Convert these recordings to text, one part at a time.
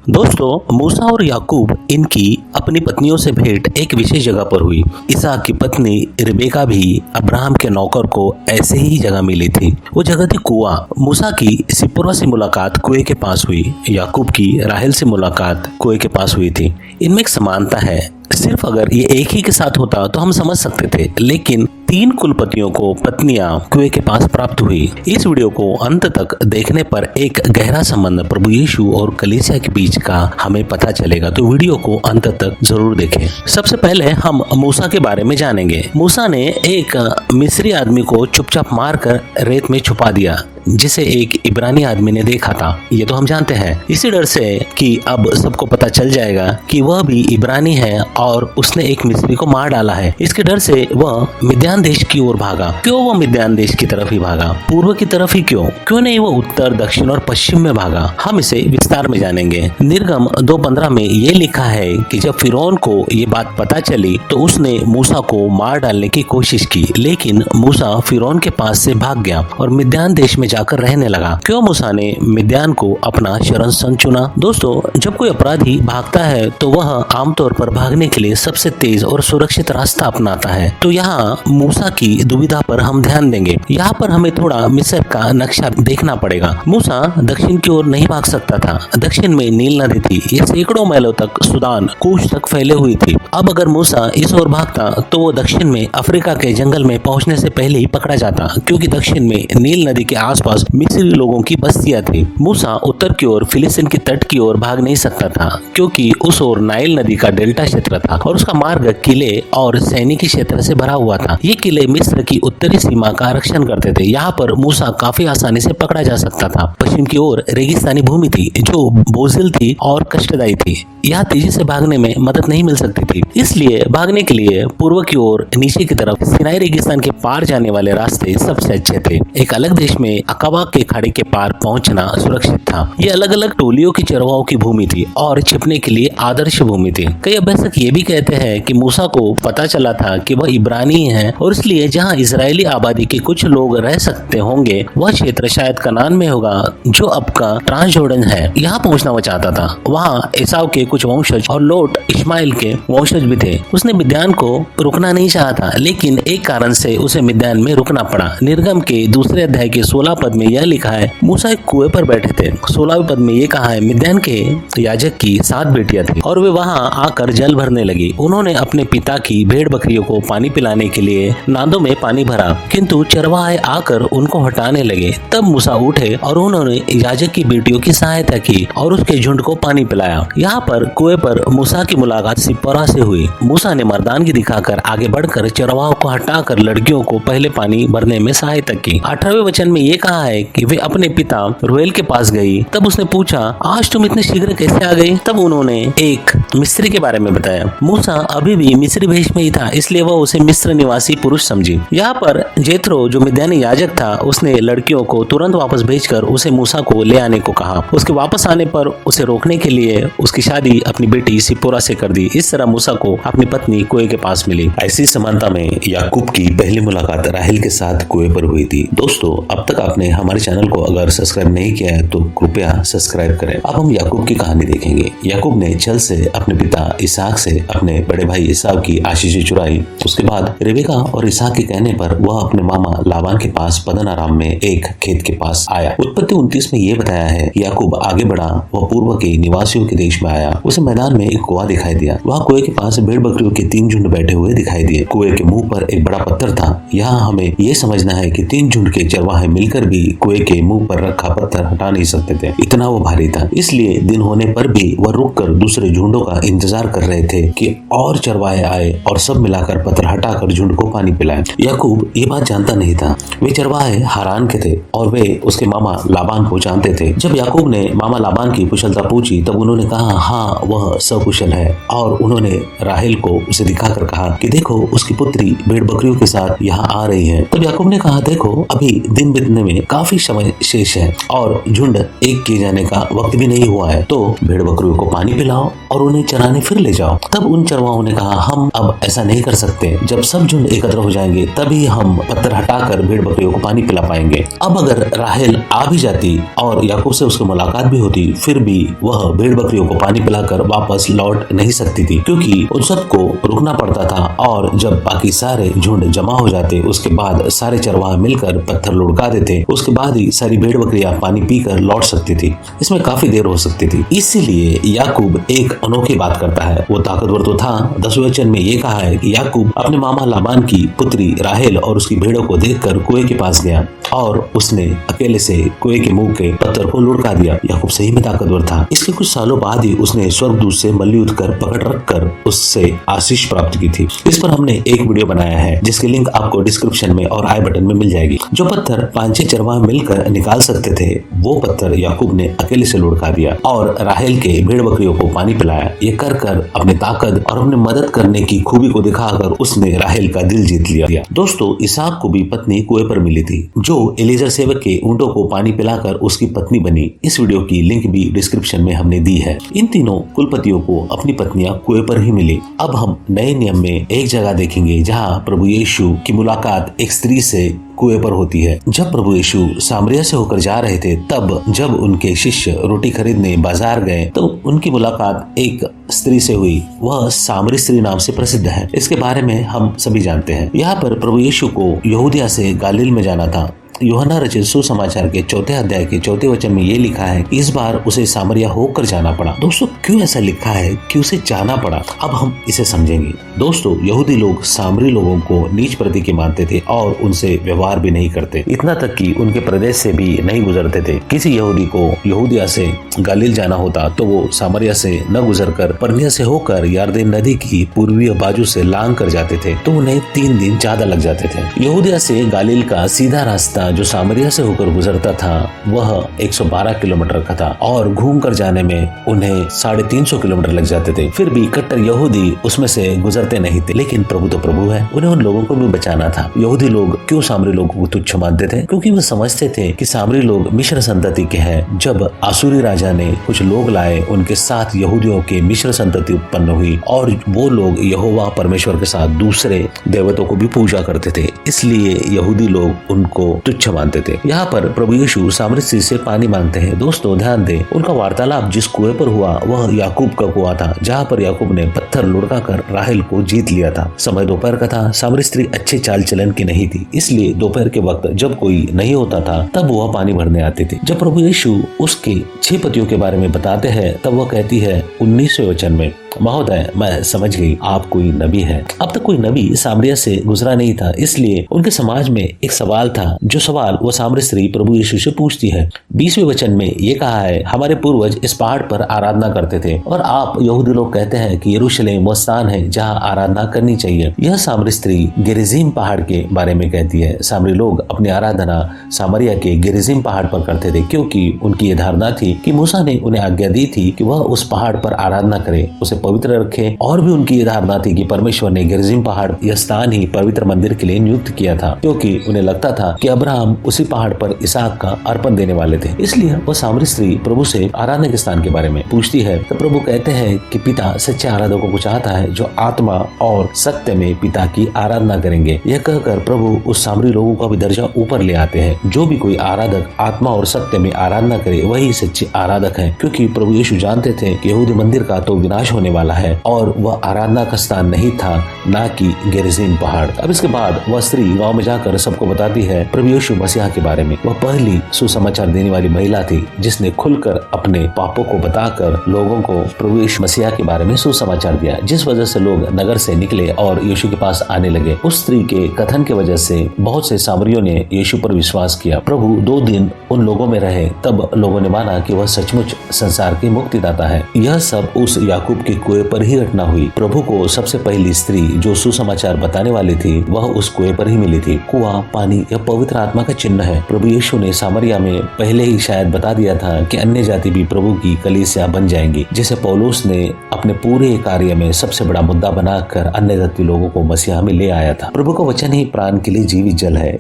दोस्तों, मूसा और याकूब इनकी अपनी पत्नियों से भेंट एक विशेष जगह पर हुई। इसहाक की पत्नी रिबेका भी अब्राहम के नौकर को ऐसे ही जगह मिली थी। वो जगह थी कुआं। मूसा की सिप्पोरा से मुलाकात कुएं के पास हुई। याकूब की राहेल से मुलाकात कुएं के पास हुई थी। इनमें एक समानता है। सिर्फ अगर ये एक ही के साथ होता तो हम समझ सकते थे, लेकिन 3 कुलपतियों को पत्नियां कुएं के पास प्राप्त हुई। इस वीडियो को अंत तक देखने पर एक गहरा संबंध प्रभु यीशु और कलीसिया के बीच का हमें पता चलेगा, तो वीडियो को अंत तक जरूर देखें। सबसे पहले हम मूसा के बारे में जानेंगे। मूसा ने एक मिस्री आदमी को चुपचाप मारकर रेत में छुपा दिया, जिसे एक इब्रानी आदमी ने देखा था। ये तो हम जानते हैं। इसी डर से कि अब सबको पता चल जाएगा कि वह भी इब्रानी है और उसने एक मिस्री को मार डाला है, इसके डर से वह मिद्यान देश की ओर भागा। क्यों वह मिद्यान देश की तरफ ही भागा? पूर्व की तरफ ही क्यों नहीं वह उत्तर, दक्षिण और पश्चिम में भागा? हम इसे विस्तार में जानेंगे। निर्गम 2:15 में ये लिखा है कि जब फिरौन को ये बात पता चली तो उसने मूसा को मार डालने की कोशिश की, लेकिन मूसा फिरौन के पास से भाग गया और मिद्यान देश में जाकर रहने लगा। क्यों मूसा ने मिद्यान को अपना शरण स्थान चुना? दोस्तों, जब कोई अपराधी भागता है तो वह आमतौर पर भागने के लिए सबसे तेज और सुरक्षित रास्ता अपनाता है। तो यहाँ मूसा की दुविधा पर हम ध्यान देंगे। यहाँ पर हमें थोड़ा मिस्र का नक्शा देखना पड़ेगा। मूसा दक्षिण की ओर नहीं भाग सकता था। दक्षिण में नील नदी थी। ये सैकड़ों माइलों तक सूडान, कूश तक फैले हुई थी। अब अगर मूसा इस ओर भागता तो वो दक्षिण में अफ्रीका के जंगल में पहुंचने से पहले ही पकड़ा जाता, क्योंकि दक्षिण में नील नदी के आसपास मिस्री लोगों की बस्तियां थी। मूसा उत्तर की ओर फिलिस्तीन की तट की ओर भाग नहीं सकता था, क्योंकि उस ओर नाइल नदी का डेल्टा क्षेत्र था और उसका मार्ग किले और सैनिकी क्षेत्र से भरा हुआ था। ये किले मिस्र की उत्तरी सीमा का रक्षण करते थे। यहाँ पर मूसा काफी आसानी से पकड़ा जा सकता था। पश्चिम की ओर रेगिस्तानी भूमि थी जो बोझिल थी और कष्टदायी थी। यहाँ तेजी से भागने में मदद नहीं मिल सकती थी। इसलिए भागने के लिए पूर्व की ओर नीचे की तरफ सिनाई रेगिस्तान के पार जाने वाले रास्ते सबसे अच्छे थे। एक अलग देश में अकाबा के खाड़ी के पार पहुंचना सुरक्षित था। ये अलग अलग टोलियों की चरवाहों की भूमि थी और छिपने के लिए आदर्श भूमि थी। कई अभ्यासक ये भी कहते हैं कि मूसा को पता चला था कि वह इब्रानी है और इसलिए जहां इजरायली आबादी के कुछ लोग रह सकते होंगे वह क्षेत्र शायद कनान में होगा, जो अब का ट्रांसजोर्डन है। यहाँ पहुंचना वो चाहता था। वहाँ एसाव के कुछ वंशज और लोट इस्माइल के वंशज भी थे। उसने मिद्यान को रुकना नहीं चाहा था, लेकिन एक कारण से उसे मिद्यान में रुकना पड़ा। निर्गम के 2 अध्याय के 16 पद में यह लिखा है, मूसा एक कुएं पर बैठे थे। 16वें पद में ये कहा है, मिद्यान के याजक की 7 बेटियां थी और वे वहां आकर जल भरने लगी। उन्होंने अपने पिता की भेड़ बकरियों को पानी पिलाने के लिए नादों में पानी भरा, किंतु चरवाहे आकर उनको हटाने लगे। तब मूसा उठे और उन्होंने याजक की बेटियों की सहायता की और उसके झुंड को पानी पिलाया। यहाँ पर कुएं पर मूसा की मुलाकात सिप्पोरा से हुई। मूसा ने मर्दानगी दिखाकर आगे बढ़कर चरवाहों को हटाकर लड़कियों को पहले पानी भरने में सहायता की। 18वें वचन में ये कहा है कि वे अपने पिता रुएल के पास गई। तब उसने पूछा, आज तुम इतने शीघ्र कैसे आ गई? तब उन्होंने एक मिस्री के बारे में बताया। मूसा अभी भी मिस्री वेश में ही था, इसलिए वह उसे मिस्र निवासी पुरुष समझी। यहाँ पर जेथरो जो मिद्यानी याजक था, उसने लड़कियों को तुरंत वापस भेजकर उसे मूसा को ले आने को कहा। उसके वापस आने पर उसे रोकने के लिए उसकी शादी अपनी बेटी सिप्पोरा से कर दी। इस तरह मूसा को अपनी पत्नी कुएं के पास मिली। ऐसी समानता में याकूब की पहली मुलाकात राहेल के साथ कुएं पर हुई थी। दोस्तों, अब तक आपने हमारे चैनल को अगर सब्सक्राइब नहीं किया है तो कृपया सब्सक्राइब करें। अब हम याकूब की कहानी देखेंगे। याकूब ने छल से अपने पिता इसहाक से अपने बड़े भाई एसाव की आशीषें चुराई। उसके बाद रिबेका और इसहाक के कहने पर वह अपने मामा लाबान के पास पदन आराम में एक खेत के पास आया। उत्पत्ति 29 में ये बताया है, याकूब आगे बढ़ा, वह पूर्व के निवासियों के देश में आया। उसे मैदान में एक कुआं दिखाई दिया। वहाँ कुएं के पास भेड़ बकरियों के 3 झुंड बैठे हुए दिखाई दिए। कुएं के मुंह पर एक बड़ा पत्थर था। यहाँ हमें ये समझना है कि 3 झुंड के चरवाहे मिलकर भी कुएं के मुंह पर रखा पत्थर हटा नहीं सकते थे, इतना वो भारी था। इसलिए दिन होने पर भी वह रुककर दूसरे झुंडों का इंतजार कर रहे थे कि और चरवाहे आए और सब मिलाकर पत्थर हटाकर झुंड को पानी पिलाए। याकूब ये बात जानता नहीं था। वे चरवाहे हारान के थे और वे उसके मामा लाबान को जानते थे। जब याकूब ने मामा लाबान की कुशलता पूछी तब उन्होंने कहा, हाँ वह सकुशल है। और उन्होंने राहेल को उसे दिखाकर कहा कि देखो उसकी पुत्री भेड़ बकरियों के साथ यहाँ आ रही है। तब याकूब ने कहा, देखो अभी दिन बीतने में काफी समय शेष है और झुंड एक किए जाने का वक्त भी नहीं हुआ है, तो भेड़ बकरियों को पानी पिलाओ और उन्हें चराने फिर ले जाओ। तब उन चरवाहों ने कहा, हम अब ऐसा नहीं कर सकते। जब सब झुंड एकत्र हो जाएंगे तभी हम पत्थर हटाकर भेड़ बकरियों को पानी पिला पाएंगे। अब अगर राहेल आ भी जाती और याकूब से उसकी मुलाकात भी होती, फिर भी वह भेड़ बकरियों को पानी पिलाकर वापस लौट नहीं सकती थी, क्योंकि उन सबको रुकना पड़ता था। और जब बाकी सारे झुंड जमा हो जाते, उसके बाद सारे चरवाहा मिलकर पत्थर लुढ़का देते, उसके बाद ही सारी भेड़ बकरियां पानी पीकर लौट सकती थी। इसमें काफी देर हो सकती थी। इसीलिए याकूब एक अनोखी बात करता है। वो ताकतवर तो था, 10वें वचन में ये कहा है कि याकूब अपने मामा लाबान की पुत्री राहेल और उसकी भेड़ों को देखकर कुएं के पास गया और उसने अकेले से कुएं के मुंह के पत्थर को लुढ़का दिया। याकूब सही में ताकतवर था। इसके कुछ सालों बाद ही उसने स्वर्गदूत से मल्लयुद्ध कर पकड़ रखकर उससे आशीष प्राप्त की थी। इस पर हमने एक वीडियो बनाया है, जिसकी लिंक आपको डिस्क्रिप्शन में और आई बटन में मिल जाएगी। जो पत्थर 5-6 चरवाहा मिलकर निकाल सकते थे, वो पत्थर याकूब ने अकेले से लुढ़का दिया और राहेल के भेड़ बकरियों को पानी पिलाया। ये कर अपने ताकत और अपने मदद करने की खूबी को दिखाकर उसने राहेल का दिल जीत लिया। दोस्तों, इसहाक को भी पत्नी कुएं पर मिली थी, जो एलीजर सेवक के ऊंटों को पानी पिलाकर उसकी पत्नी बनी। इस वीडियो की लिंक भी डिस्क्रिप्शन में हमने दी है। इन तीनों कुलपतियों को अपनी पत्नियां कुएं पर ही मिली। अब हम नए नियम में एक जगह देखेंगे जहाँ प्रभु यीशु की मुलाकात एक स्त्री से कुएं पर होती है। जब प्रभु यीशु सामरिया से होकर जा रहे थे, तब जब उनके शिष्य रोटी खरीदने बाजार गए, तो उनकी मुलाकात एक स्त्री से हुई। वह सामरी स्त्री नाम से प्रसिद्ध है। इसके बारे में हम सभी जानते हैं। यहाँ पर प्रभु यीशु को यहूदिया से गालील में जाना था। यूहन्ना रचित सुसमाचार के 4 अध्याय के 4 वचन में ये लिखा है, इस बार उसे सामरिया होकर जाना पड़ा। दोस्तों, क्यों ऐसा लिखा है कि उसे जाना पड़ा? अब हम इसे समझेंगे। दोस्तों, यहूदी लोग सामरी लोगों को नीच प्रति के मानते थे और उनसे व्यवहार भी नहीं करते। इतना तक कि उनके प्रदेश से भी नहीं गुजरते थे। किसी यहूदी को यहूदिया से गालील जाना होता तो वो सामरिया से न गुजरकर परनिया से होकर यरदन नदी की पूर्वीय बाजू से लांग कर जाते थे, तो उन्हें 3 दिन ज्यादा लग जाते थे। यहूदिया से गालील का सीधा रास्ता जो सामरिया से होकर गुजरता था, वह 112 किलोमीटर का था और घूम कर जाने में उन्हें 350 किलोमीटर लग जाते थे। फिर भी कट्टर यहूदी उसमें से गुजरते नहीं थे। लेकिन प्रभु तो प्रभु है, उन्हें उन लोगों को भी बचाना था। यहूदी लोग क्यों सामरी लोगों को तुच्छ मानते थे? क्योंकि वो समझते थे कि सामरी लोग मिश्र संतति के हैं। जब आसुरी राजा ने कुछ लोग लाए, उनके साथ यहूदियों के मिश्र संतति उत्पन्न हुई और वो लोग यहोवा परमेश्वर के साथ दूसरे देवताओं को भी पूजा करते थे। इसलिए यहूदी लोग उनको तुच्छ मानते थे। यहाँ पर प्रभु यीशु सामरी स्त्री से पानी मांगते हैं। दोस्तों, ध्यान दें, उनका वार्तालाप जिस कुएं पर हुआ वह याकूब का कुआं था, जहाँ पर याकूब ने पत्थर लुढ़का कर राहेल को जीत लिया था। समय दोपहर का था। सामरी स्त्री अच्छे चाल चलन की नहीं थी, इसलिए दोपहर के वक्त जब कोई नहीं होता था तब वह पानी भरने आती थी। जब प्रभु यीशु उसके 6 पतियों के बारे में बताते हैं, तब वह कहती है 19वें वचन में, महोदय, मैं समझ गई, आप कोई नबी है। अब तक कोई नबी सामरिया से गुजरा नहीं था, इसलिए उनके समाज में एक सवाल था, जो सवाल वो सामरी स्त्री प्रभु यीशु से पूछती है। 20वें वचन में ये कहा है, हमारे पूर्वज इस पहाड़ पर आराधना करते थे और आप यहूदी लोग कहते हैं कि यरूशलेम वो स्थान है जहाँ आराधना करनी चाहिए। यह सामरी स्त्री गेरिजिम पहाड़ के बारे में कहती है। सामरी लोग अपनी आराधना सामरिया के गेरिजिम पहाड़ पर करते थे, क्योंकि उनकी ये धारणा थी कि मूसा ने उन्हें आज्ञा दी थी कि वह उस पहाड़ पर आराधना करे, उसे पवित्र रखे। और भी उनकी ये धारणा थी कि परमेश्वर ने गेरिजिम पहाड़ यह स्थान ही पवित्र मंदिर के लिए नियुक्त किया था, क्योंकि उन्हें लगता था कि अब्राहम उसी पहाड़ पर इसहाक का अर्पण देने वाले थे। इसलिए वह सामरी स्त्री प्रभु से आराधना के स्थान के बारे में पूछती है। तो प्रभु कहते हैं कि पिता सच्चे आराधकों को चाहता है जो आत्मा और सत्य में पिता की आराधना करेंगे। यह कहकर प्रभु उस सामरी लोगों का भी दर्जा ऊपर ले आते हैं। जो भी कोई आराधक आत्मा और सत्य में आराधना करे, वही सच्चे आराधक है, क्योंकि प्रभु यीशु जानते थे कि यहूदी मंदिर का तो विनाश होने वाला है और वह आराधना का स्थान नहीं था, ना कि गेरिजिम पहाड़। अब इसके बाद वह स्त्री गांव में जाकर सबको बताती है प्रभु यीशु मसीहा के बारे में। वह पहली सुसमाचार देने वाली महिला थी जिसने खुलकर अपने पापों को बताकर लोगों को प्रभु यीशु मसीहा के बारे में सुसमाचार दिया, जिस वजह से लोग नगर से निकले और यीशु के पास आने लगे। उस स्त्री के कथन की वजह से बहुत से सामरियों ने यीशु पर विश्वास किया। प्रभु 2 दिन उन लोगों में रहे, तब लोगों ने माना कि वह सचमुच संसार के मुक्तिदाता है। यह सब उस याकूब के कुएं पर ही घटना हुई। प्रभु को सबसे पहली स्त्री जो सुसमाचार बताने वाली थी, वह उस कुएं पर ही मिली थी। कुआं पानी यह पवित्र आत्मा का चिन्ह है। प्रभु यीशु ने सामरिया में पहले ही शायद बता दिया था कि अन्य जाति भी प्रभु की कलीसिया बन जाएंगी, जिसे पौलुस ने अपने पूरे कार्य में सबसे बड़ा मुद्दा बनाकर अन्य जाति लोगों को मसीहा में ले आया था। प्रभु का वचन ही प्राण के लिए जीवित जल है।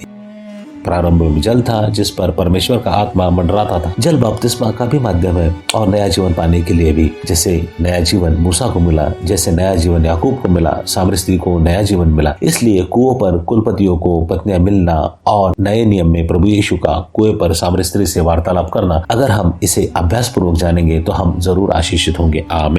प्रारंभ में जल था जिस पर परमेश्वर का आत्मा मंडराता था। जल बपतिस्मा का भी माध्यम है और नया जीवन पाने के लिए भी। जैसे नया जीवन मूसा को मिला, जैसे नया जीवन याकूब को मिला, सामरी स्त्री को नया जीवन मिला। इसलिए कुओं पर कुलपतियों को पत्नियां मिलना और नए नियम में प्रभु यीशु का कुएं पर सामरी स्त्री से वार्तालाप करना, अगर हम इसे अभ्यास पूर्वक जानेंगे तो हम जरूर आशीषित होंगे। आमीन।